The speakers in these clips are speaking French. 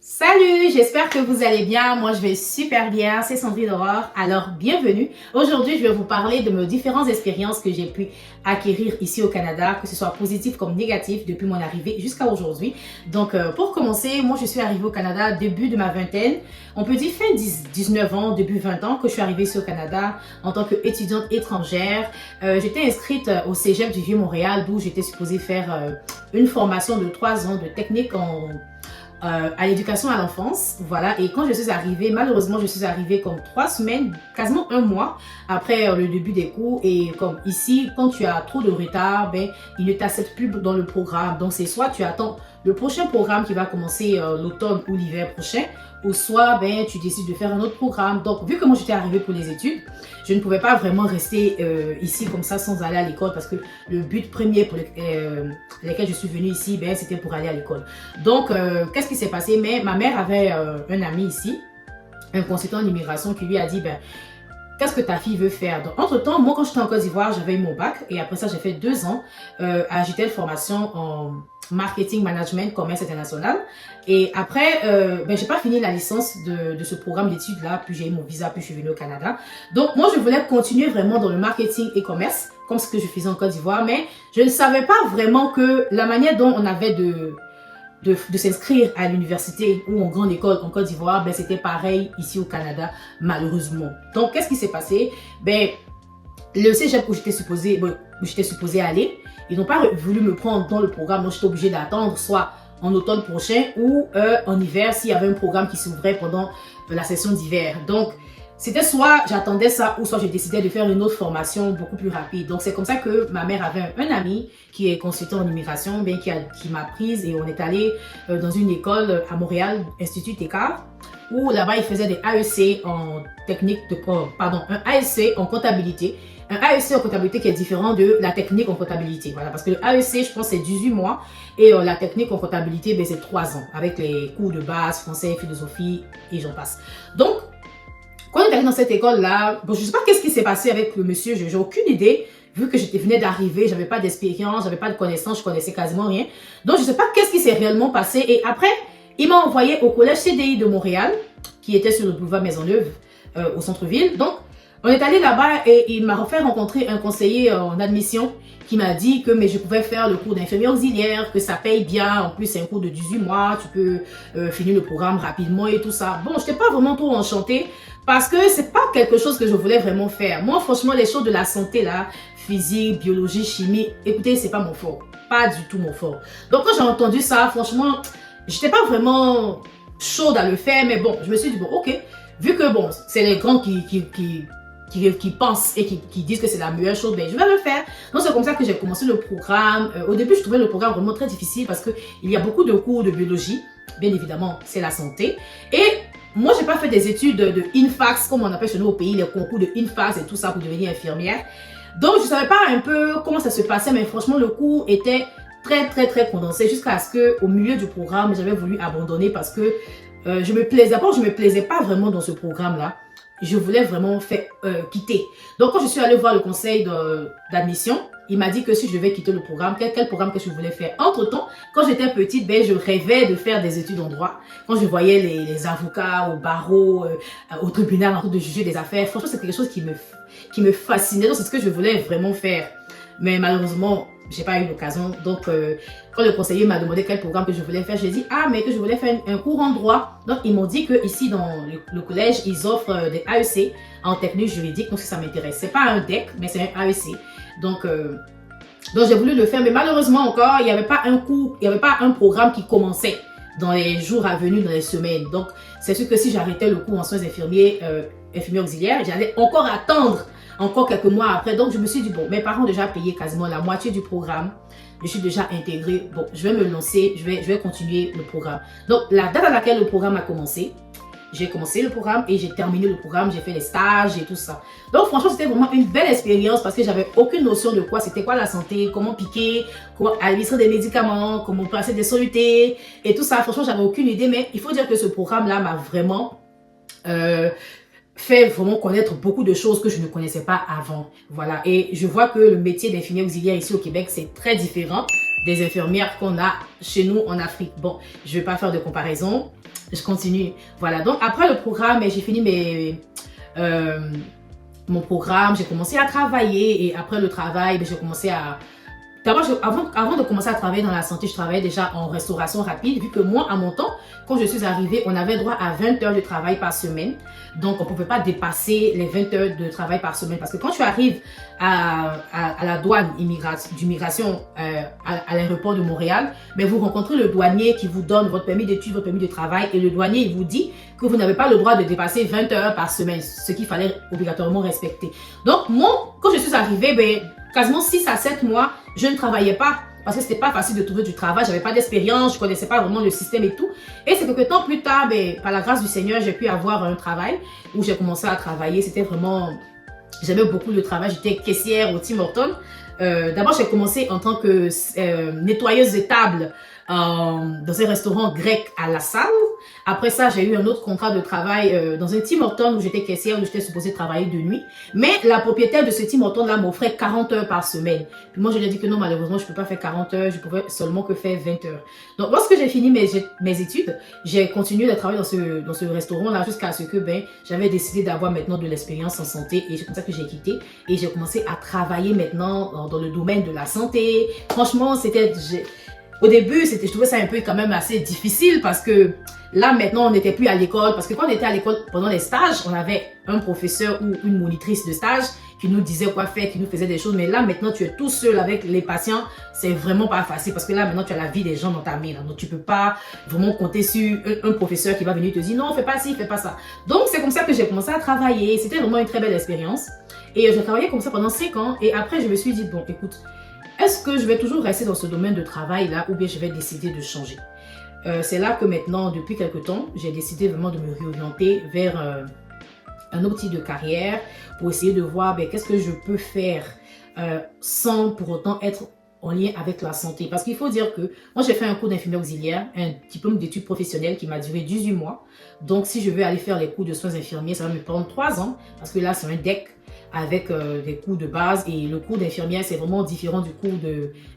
Salut, j'espère que vous allez bien. Moi, je vais super bien. C'est Sandrine Aurore. Alors, bienvenue. Aujourd'hui, je vais vous parler de mes différentes expériences que j'ai pu acquérir ici au Canada, que ce soit positif comme négatif depuis mon arrivée jusqu'à aujourd'hui. Donc, pour commencer, moi, je suis arrivée au Canada début de ma vingtaine. On peut dire fin 19 ans, début 20 ans que je suis arrivée ici au Canada en tant qu'étudiante étrangère. J'étais inscrite au Cégep du Vieux-Montréal, d'où j'étais supposée faire une formation de 3 ans de technique à l'éducation à l'enfance, voilà. Et quand je suis arrivée, malheureusement, je suis arrivée comme 3 semaines, quasiment un mois après le début des cours. Et comme ici, quand tu as trop de retard, ben, ils ne t'acceptent plus dans le programme. Donc, c'est soit tu attends le prochain programme qui va commencer l'automne ou l'hiver prochain, ou soit ben, tu décides de faire un autre programme. Donc, vu que moi, j'étais arrivée pour les études, je ne pouvais pas vraiment rester ici comme ça sans aller à l'école parce que le but premier pour lequel je suis venue ici, ben, c'était pour aller à l'école. Donc, qu'est-ce qui s'est passé? Mais ma mère avait un ami ici, un consultant d'immigration qui lui a dit, ben, qu'est-ce que ta fille veut faire? Donc, entre-temps, moi, quand j'étais en Côte d'Ivoire, j'avais eu mon bac et après ça, j'ai fait 2 ans à JTL Formation en marketing, management, commerce international. Et après, ben, j'ai pas fini la licence de ce programme d'études-là, puis j'ai eu mon visa, puis je suis venue au Canada. Donc, moi, je voulais continuer vraiment dans le marketing et commerce, comme ce que je faisais en Côte d'Ivoire, mais je ne savais pas vraiment que la manière dont on avait de s'inscrire à l'université ou en grande école en Côte d'Ivoire, ben, c'était pareil ici au Canada, malheureusement. Donc, qu'est-ce qui s'est passé? Ben, le cégep où j'étais supposée aller, ils n'ont pas voulu me prendre dans le programme, donc j'étais obligée d'attendre soit en automne prochain ou en hiver s'il y avait un programme qui s'ouvrait pendant la session d'hiver. Donc, c'était soit j'attendais ça ou soit je décidais de faire une autre formation beaucoup plus rapide. Donc, c'est comme ça que ma mère avait un ami qui est consultant en immigration, bien qui m'a prise et on est allé dans une école à Montréal, Institut Técart, où là-bas, ils faisaient des AEC en technique de, pardon, un AEC en comptabilité. Un AEC en comptabilité qui est différent de la technique en comptabilité. Voilà, parce que le AEC, je pense, c'est 18 mois et la technique en comptabilité, ben, c'est 3 ans avec les cours de base, français, philosophie et j'en passe. Donc, quand on est allé dans cette école-là, bon, je ne sais pas qu'est-ce qui s'est passé avec le monsieur, je n'ai aucune idée, vu que venais d'arriver, je n'avais pas d'expérience, je n'avais pas de connaissances, je connaissais quasiment rien. Donc, je ne sais pas qu'est-ce qui s'est réellement passé. Et après, il m'a envoyé au collège CDI de Montréal, qui était sur le boulevard Maisonneuve, au centre-ville. Donc, on est allé là-bas et il m'a fait rencontrer un conseiller en admission qui m'a dit que mais je pouvais faire le cours d'infirmière auxiliaire, que ça paye bien. En plus, c'est un cours de 18 mois, tu peux finir le programme rapidement et tout ça. Bon, je n'étais pas vraiment trop enchantée parce que c'est pas quelque chose que je voulais vraiment faire. Moi, franchement, les choses de la santé là, physique, biologie, chimie, écoutez, c'est pas mon fort. Pas du tout mon fort. Donc, quand j'ai entendu ça, franchement, j'étais pas vraiment chaude à le faire, mais bon, je me suis dit, bon, ok, vu que bon, c'est les grands qui pensent et qui disent que c'est la meilleure chose, ben, je vais le faire. Donc, c'est comme ça que j'ai commencé le programme. Au début, je trouvais le programme vraiment très difficile parce qu'il y a beaucoup de cours de biologie. Bien évidemment, c'est la santé. Et moi, j'ai pas fait des études de INFAX, comme on appelle chez nous au pays, les concours de INFAX et tout ça pour devenir infirmière. Donc, je savais pas un peu comment ça se passait, mais franchement, le cours était très condensé jusqu'à ce que, au milieu du programme, j'avais voulu abandonner parce que je me plaisais pas vraiment dans ce programme-là. Je voulais vraiment quitter. Donc, quand je suis allée voir le conseil d'admission, il m'a dit que si je devais quitter le programme, quel programme que je voulais faire. Entre-temps, quand j'étais petite, ben, je rêvais de faire des études en droit. Quand je voyais les avocats au barreau, au tribunal, en train de juger des affaires, franchement, c'est quelque chose qui me fascinait. Donc, c'est ce que je voulais vraiment faire. Mais malheureusement, j'ai pas eu l'occasion. Donc, quand le conseiller m'a demandé quel programme que je voulais faire, j'ai dit, ah, mais que je voulais faire un cours en droit. Donc, ils m'ont dit que ici dans le collège, ils offrent des AEC en technique juridique. Donc, ça m'intéresse. C'est pas un DEC, mais c'est un AEC. Donc j'ai voulu le faire. Mais malheureusement encore, il n'y avait pas un cours, il n'y avait pas un programme qui commençait dans les jours à venir, dans les semaines. Donc, c'est sûr que si j'arrêtais le cours en soins infirmiers, infirmiers auxiliaires, j'allais encore attendre encore quelques mois après. Donc, je me suis dit, bon, mes parents ont déjà payé quasiment la moitié du programme. Je suis déjà intégrée. Bon, je vais me lancer, je vais continuer le programme. Donc, la date à laquelle le programme a commencé, j'ai commencé le programme et j'ai terminé le programme. J'ai fait les stages et tout ça. Donc, franchement, c'était vraiment une belle expérience parce que j'avais aucune notion de c'était quoi la santé, comment piquer, comment administrer des médicaments, comment placer des solutés et tout ça. Franchement, j'avais aucune idée, mais il faut dire que ce programme-là m'a vraiment fait vraiment connaître beaucoup de choses que je ne connaissais pas avant. Voilà. Et je vois que le métier d'infirmier auxiliaire ici au Québec, c'est très différent des infirmières qu'on a chez nous en Afrique. Bon, je ne vais pas faire de comparaison, je continue. Voilà, donc après le programme, j'ai fini mon programme, j'ai commencé à travailler et après le travail, j'ai commencé à... D'abord, avant de commencer à travailler dans la santé, je travaillais déjà en restauration rapide, vu que moi, à mon temps, quand je suis arrivée, on avait droit à 20 heures de travail par semaine. Donc, on ne pouvait pas dépasser les 20 heures de travail par semaine. Parce que quand tu arrives à la douane d'immigration à l'aéroport de Montréal, mais vous rencontrez le douanier qui vous donne votre permis d'études, votre permis de travail, et le douanier, il vous dit que vous n'avez pas le droit de dépasser 20 heures par semaine, ce qu'il fallait obligatoirement respecter. Donc, moi, quand je suis arrivée, quasiment 6 à 7 mois, je ne travaillais pas parce que c'était pas facile de trouver du travail, j'avais pas d'expérience, je connaissais pas vraiment le système et tout. Et c'est quelques temps plus tard, par la grâce du Seigneur, j'ai pu avoir un travail où j'ai commencé à travailler. C'était vraiment, j'aimais beaucoup le travail. J'étais caissière au Tim Hortons. D'abord, j'ai commencé en tant que nettoyeuse de table dans un restaurant grec à La Salle. Après ça, j'ai eu un autre contrat de travail dans un Tim Hortons où j'étais caissière, où j'étais supposée travailler de nuit. Mais la propriétaire de ce Tim Hortons-là m'offrait 40 heures par semaine. Puis moi, je lui ai dit que non, malheureusement, je ne peux pas faire 40 heures, je pouvais seulement que faire 20 heures. Donc, lorsque j'ai fini mes études, j'ai continué de travailler dans ce restaurant-là jusqu'à ce que j'avais décidé d'avoir maintenant de l'expérience en santé. Et c'est comme ça que j'ai quitté. Et j'ai commencé à travailler maintenant dans le domaine de la santé. Franchement, au début, je trouvais ça un peu quand même assez difficile parce que là, maintenant, on n'était plus à l'école. Parce que quand on était à l'école pendant les stages, on avait un professeur ou une monitrice de stage qui nous disait quoi faire, qui nous faisait des choses. Mais là, maintenant, tu es tout seul avec les patients. C'est vraiment pas facile parce que là, maintenant, tu as la vie des gens dans ta main. Là. Donc, tu peux pas vraiment compter sur un professeur qui va venir te dire non, fais pas ci, fais pas ça. Donc, c'est comme ça que j'ai commencé à travailler. C'était vraiment une très belle expérience. Et j'ai travaillé comme ça pendant 5 ans. Et après, je me suis dit, bon, écoute, est-ce que je vais toujours rester dans ce domaine de travail-là ou bien je vais décider de changer? C'est là que maintenant, depuis quelques temps, j'ai décidé vraiment de me réorienter vers un autre type de carrière pour essayer de voir qu'est-ce que je peux faire sans pour autant être en lien avec la santé. Parce qu'il faut dire que moi, j'ai fait un cours d'infirmière auxiliaire, un diplôme d'études professionnelles qui m'a duré 18 mois. Donc, si je veux aller faire les cours de soins infirmiers, ça va me prendre 3 ans parce que là, c'est un DEC avec des cours de base et le cours d'infirmière, c'est vraiment différent du cours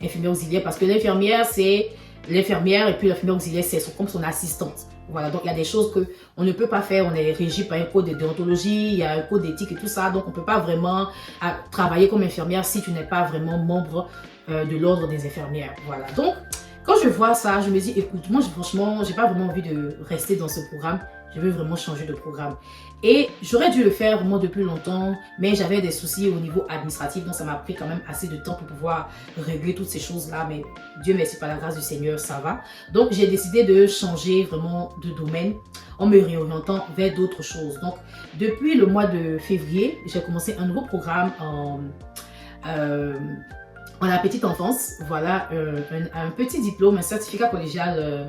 d'infirmière auxiliaire parce que l'infirmière, c'est l'infirmière et puis l'infirmière auxiliaire, c'est comme son assistante. Voilà, donc il y a des choses qu'on ne peut pas faire. On est régi par un code de déontologie, il y a un code d'éthique et tout ça. Donc, on ne peut pas vraiment travailler comme infirmière si tu n'es pas vraiment membre de l'ordre des infirmières. Voilà, donc quand je vois ça, je me dis, écoute, moi, franchement, j'ai pas vraiment envie de rester dans ce programme. Je veux vraiment changer de programme. Et j'aurais dû le faire vraiment depuis longtemps, mais j'avais des soucis au niveau administratif, donc ça m'a pris quand même assez de temps pour pouvoir régler toutes ces choses-là, mais Dieu merci, par la grâce du Seigneur, ça va. Donc j'ai décidé de changer vraiment de domaine en me réorientant vers d'autres choses. Donc depuis le mois de février, j'ai commencé un nouveau programme en la petite enfance, voilà, un petit diplôme, un certificat collégial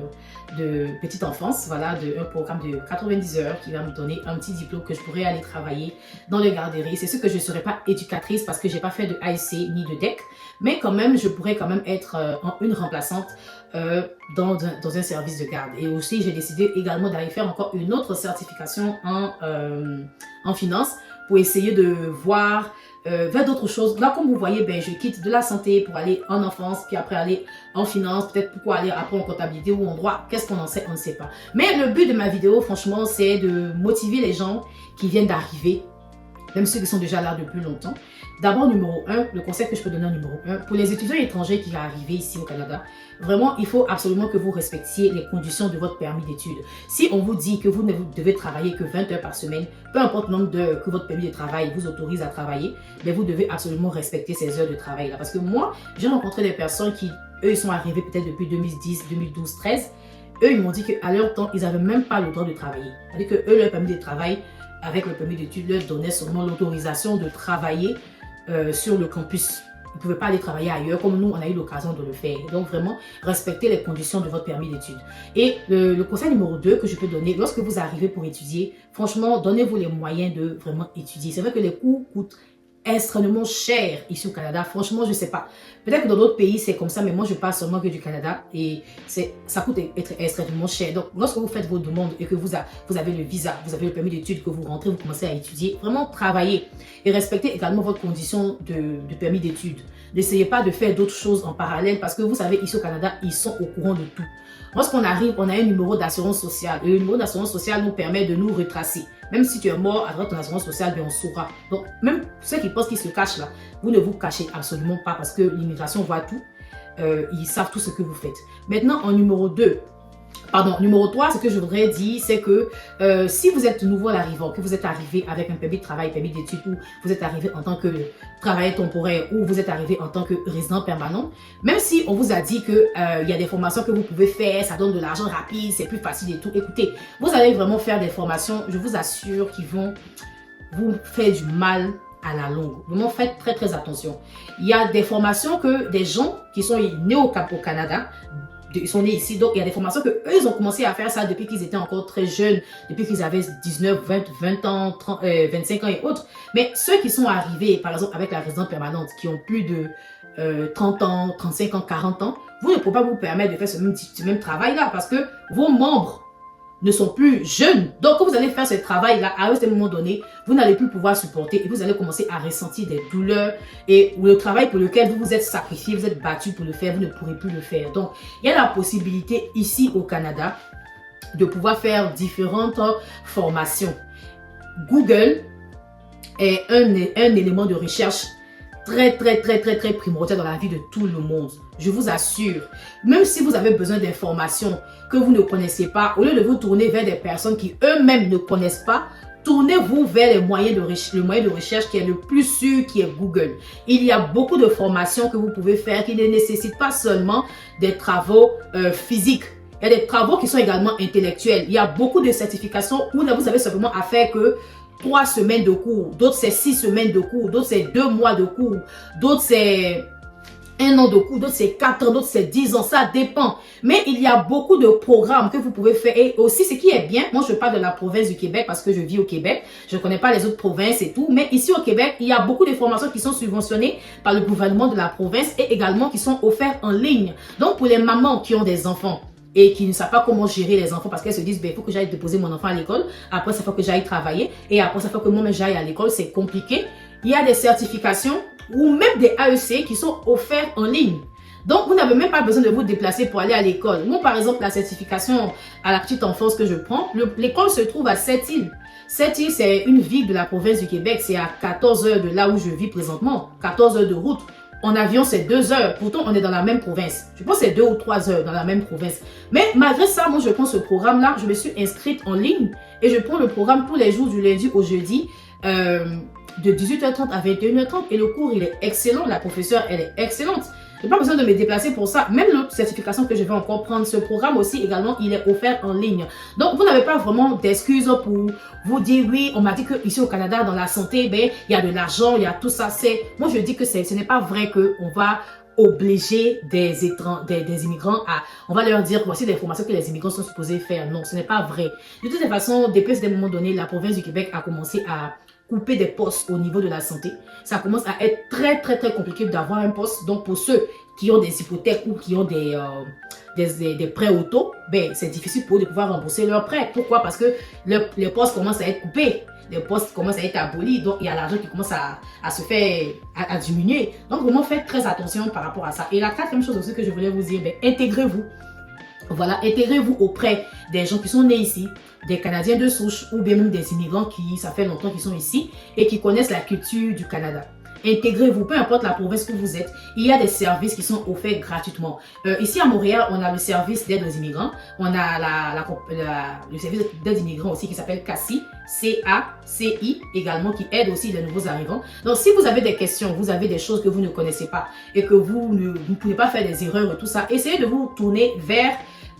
de petite enfance, voilà, un programme de 90 heures qui va me donner un petit diplôme que je pourrais aller travailler dans les garderies. C'est sûr que je ne serai pas éducatrice parce que je n'ai pas fait de ASC ni de DEC, mais quand même, je pourrais quand même être une remplaçante dans un service de garde. Et aussi, j'ai décidé également d'aller faire encore une autre certification en finance pour essayer de voir vers d'autres choses. Là, comme vous voyez, je quitte de la santé pour aller en enfance, puis après aller en finance, peut-être pourquoi aller après en comptabilité ou en droit. Qu'est-ce qu'on en sait? On ne sait pas. Mais le but de ma vidéo, franchement, c'est de motiver les gens qui viennent d'arriver, même ceux qui sont déjà là depuis longtemps. D'abord, numéro 1, le conseil que je peux donner en numéro 1, pour les étudiants étrangers qui vont arriver ici au Canada, vraiment, il faut absolument que vous respectiez les conditions de votre permis d'études. Si on vous dit que vous ne devez travailler que 20 heures par semaine, peu importe le nombre d'heures que votre permis de travail vous autorise à travailler, mais vous devez absolument respecter ces heures de travail-là. Parce que moi, j'ai rencontré des personnes qui, eux, ils sont arrivés peut-être depuis 2010, 2012, 13. Eux, ils m'ont dit qu'à leur temps, ils n'avaient même pas le droit de travailler. C'est-à-dire que eux, leur permis de travail, avec le permis d'études, leur donnait seulement l'autorisation de travailler sur le campus. Vous ne pouvez pas aller travailler ailleurs comme nous, on a eu l'occasion de le faire. Donc vraiment, respectez les conditions de votre permis d'études. Et le conseil numéro 2 que je peux donner, lorsque vous arrivez pour étudier, franchement, donnez-vous les moyens de vraiment étudier. C'est vrai que les cours coûtent extrêmement cher ici au Canada. Franchement, je ne sais pas. Peut-être que dans d'autres pays, c'est comme ça, mais moi, je parle seulement que du Canada et ça coûte extrêmement cher. Donc, lorsque vous faites vos demandes et que vous avez le visa, vous avez le permis d'études, que vous rentrez, vous commencez à étudier, vraiment travaillez et respectez également votre condition de permis d'études. N'essayez pas de faire d'autres choses en parallèle parce que vous savez, ici au Canada, ils sont au courant de tout. Lorsqu'on arrive, on a un numéro d'assurance sociale. Et le numéro d'assurance sociale nous permet de nous retracer. Même si tu es mort, à droite ton assurance sociale, bien on saura. Donc, même ceux qui pensent qu'ils se cachent là, vous ne vous cachez absolument pas parce que l'immigration voit tout. Ils savent tout ce que vous faites. Maintenant, en numéro 3, ce que je voudrais dire, c'est que si vous êtes nouveau à l'arrivant, que vous êtes arrivé avec un permis de travail, permis d'études, ou vous êtes arrivé en tant que travailleur temporaire, ou vous êtes arrivé en tant que résident permanent, même si on vous a dit qu'il y a des formations que vous pouvez faire, ça donne de l'argent rapide, c'est plus facile et tout, écoutez, vous allez vraiment faire des formations, je vous assure, qui vont vous faire du mal à la longue. Vraiment, faites très très attention. Il y a des formations que des gens qui sont nés au Canada, ils sont nés ici, donc il y a des formations que eux ils ont commencé à faire ça depuis qu'ils étaient encore très jeunes, depuis qu'ils avaient 19, 20 ans, 30, 25 ans et autres. Mais ceux qui sont arrivés, par exemple, avec la résidence permanente, qui ont plus de 30 ans, 35 ans, 40 ans, vous ne pouvez pas vous permettre de faire ce même travail-là parce que vos membres ne sont plus jeunes. Donc, quand vous allez faire ce travail-là, à un moment donné, vous n'allez plus pouvoir supporter et vous allez commencer à ressentir des douleurs et le travail pour lequel vous vous êtes sacrifié, vous êtes battu pour le faire, vous ne pourrez plus le faire. Donc, il y a la possibilité ici au Canada de pouvoir faire différentes formations. Google est un élément de recherche très primordial dans la vie de tout le monde. Je vous assure, même si vous avez besoin d'informations que vous ne connaissez pas, au lieu de vous tourner vers des personnes qui eux-mêmes ne connaissent pas, tournez-vous vers le moyen de recherche qui est le plus sûr, qui est Google. Il y a beaucoup de formations que vous pouvez faire qui ne nécessitent pas seulement des travaux physiques. Il y a des travaux qui sont également intellectuels. Il y a beaucoup de certifications où vous avez simplement à faire que 3 semaines de cours, d'autres c'est 6 semaines de cours, d'autres c'est 2 mois de cours, d'autres c'est 1 an de cours, d'autres c'est 4 ans, d'autres c'est 10 ans, ça dépend. Mais il y a beaucoup de programmes que vous pouvez faire et aussi ce qui est bien, moi je parle de la province du Québec parce que je vis au Québec, je ne connais pas les autres provinces et tout, mais ici au Québec, il y a beaucoup de formations qui sont subventionnées par le gouvernement de la province et également qui sont offertes en ligne. Donc pour les mamans qui ont des enfants, et qui ne savent pas comment gérer les enfants parce qu'elles se disent, ben, il faut que j'aille déposer mon enfant à l'école, après ça faut que j'aille travailler, et après ça faut que moi-même j'aille à l'école, c'est compliqué. Il y a des certifications ou même des AEC qui sont offertes en ligne. Donc, vous n'avez même pas besoin de vous déplacer pour aller à l'école. Moi, par exemple, la certification à la petite enfance que je prends, l'école se trouve à Sept-Îles. Sept-Îles, c'est une ville de la province du Québec, c'est à 14 heures de là où je vis présentement, 14 heures de route. En avion, c'est 2 heures. Pourtant, on est dans la même province. Je pense que c'est 2 ou 3 heures dans la même province. Mais malgré ça, moi, je prends ce programme-là. Je me suis inscrite en ligne et je prends le programme tous les jours du lundi au jeudi de 18h30 à 21h30. Et le cours, il est excellent. La professeure, elle est excellente. Je n'ai pas besoin de me déplacer pour ça. Même l'autre certification que je vais encore prendre, ce programme aussi également, il est offert en ligne. Donc, vous n'avez pas vraiment d'excuses pour vous dire, oui, on m'a dit qu'ici au Canada, dans la santé, ben, il y a de l'argent, il y a tout ça. Moi, je dis que ce n'est pas vrai qu'on va obliger des immigrants à... On va leur dire, voici des formations que les immigrants sont supposés faire. Non, ce n'est pas vrai. De toute façon, depuis un moment donné, la province du Québec a commencé à couper des postes au niveau de la santé. Ça commence à être très compliqué d'avoir un poste. Donc, pour ceux qui ont des hypothèques ou qui ont des prêts auto, ben, c'est difficile pour eux de pouvoir rembourser leurs prêts. Pourquoi? Parce que les postes commencent à être coupés. Les postes commencent à être abolis. Donc, il y a l'argent qui commence à se faire, à diminuer. Donc, vraiment, faites très attention par rapport à ça. Et la quatrième chose aussi que je voulais vous dire, ben, intégrez-vous. Voilà, intégrez-vous auprès des gens qui sont nés ici, des Canadiens de souche ou bien même des immigrants qui, ça fait longtemps qu'ils sont ici et qui connaissent la culture du Canada. Intégrez-vous, peu importe la province que vous êtes, il y a des services qui sont offerts gratuitement. Ici à Montréal, on a le service d'aide aux immigrants, on a le service d'aide immigrants aussi qui s'appelle CACI, C-A-C-I également, qui aide aussi les nouveaux arrivants. Donc si vous avez des questions, vous avez des choses que vous ne connaissez pas et que vous ne pouvez pas faire des erreurs et tout ça, essayez de vous tourner vers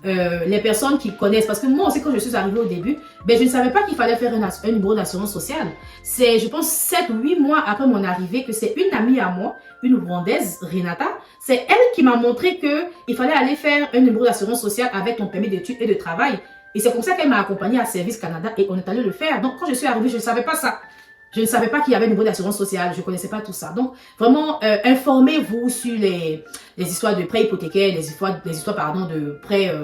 les personnes qui connaissent. Parce que moi aussi, quand je suis arrivée au début, ben, je ne savais pas qu'il fallait faire un numéro d'assurance sociale. C'est, je pense, 7 ou 8 mois après mon arrivée que c'est une amie à moi, une Rwandaise, Renata, c'est elle qui m'a montré qu'il fallait aller faire un numéro d'assurance sociale avec ton permis d'études et de travail. Et c'est comme ça qu'elle m'a accompagnée à Service Canada et on est allé le faire. Donc, quand je suis arrivée, je ne savais pas ça. Je ne savais pas qu'il y avait un niveau d'assurance sociale. Je ne connaissais pas tout ça. Donc, vraiment, informez-vous sur les histoires de prêts hypothécaires, les histoires de prêts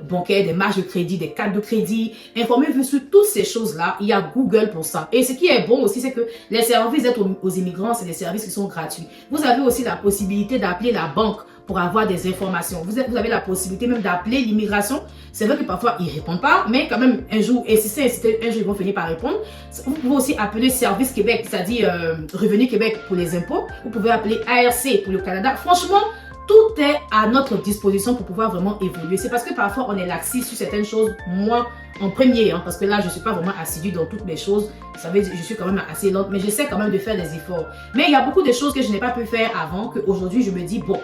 bancaires, des marges de crédit, des cartes de crédit. Informez-vous sur toutes ces choses-là. Il y a Google pour ça. Et ce qui est bon aussi, c'est que les services d'aide aux immigrants, c'est des services qui sont gratuits. Vous avez aussi la possibilité d'appeler la banque pour avoir des informations. Vous avez la possibilité même d'appeler l'immigration. C'est vrai que parfois, ils ne répondent pas, mais quand même, un jour, et si c'est insisté, un jour, ils vont finir par répondre. Vous pouvez aussi appeler Service Québec, c'est-à-dire Revenu Québec pour les impôts. Vous pouvez appeler ARC pour le Canada. Franchement, tout est à notre disposition pour pouvoir vraiment évoluer. C'est parce que parfois, on est laxiste sur certaines choses. Moi, en premier, parce que là, je ne suis pas vraiment assidue dans toutes mes choses. Vous savez, je suis quand même assez lente, mais j'essaie quand même de faire des efforts. Mais il y a beaucoup de choses que je n'ai pas pu faire avant, qu'aujourd'hui, je me dis, bon,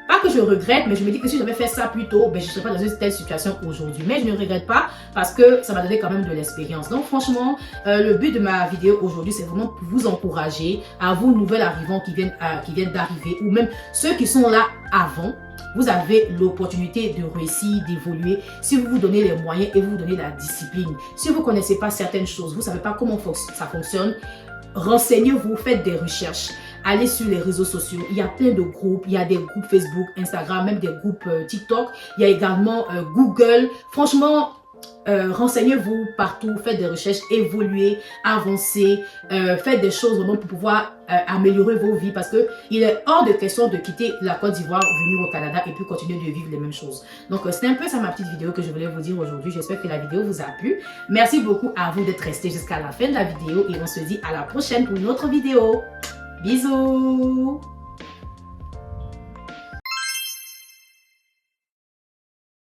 pas que je regrette, mais je me dis que si j'avais fait ça plus tôt, ben, je ne serais pas dans une telle situation aujourd'hui. Mais je ne regrette pas parce que ça m'a donné quand même de l'expérience. Donc franchement, le but de ma vidéo aujourd'hui, c'est vraiment pour vous encourager, à vous nouvelles arrivants qui viennent d'arriver, ou même ceux qui sont là avant. Vous avez l'opportunité de réussir, d'évoluer, si vous vous donnez les moyens et vous vous donnez la discipline. Si vous ne connaissez pas certaines choses, vous ne savez pas comment ça fonctionne, renseignez-vous, faites des recherches. Allez sur les réseaux sociaux, il y a plein de groupes, il y a des groupes Facebook, Instagram, même des groupes TikTok, il y a également Google. Franchement, renseignez-vous partout, faites des recherches, évoluez, avancez, faites des choses vraiment pour pouvoir améliorer vos vies parce que il est hors de question de quitter la Côte d'Ivoire, venir au Canada et puis continuer de vivre les mêmes choses. Donc c'était un peu ça ma petite vidéo que je voulais vous dire aujourd'hui. J'espère que la vidéo vous a plu. Merci beaucoup à vous d'être resté jusqu'à la fin de la vidéo et on se dit à la prochaine pour une autre vidéo. Bisous!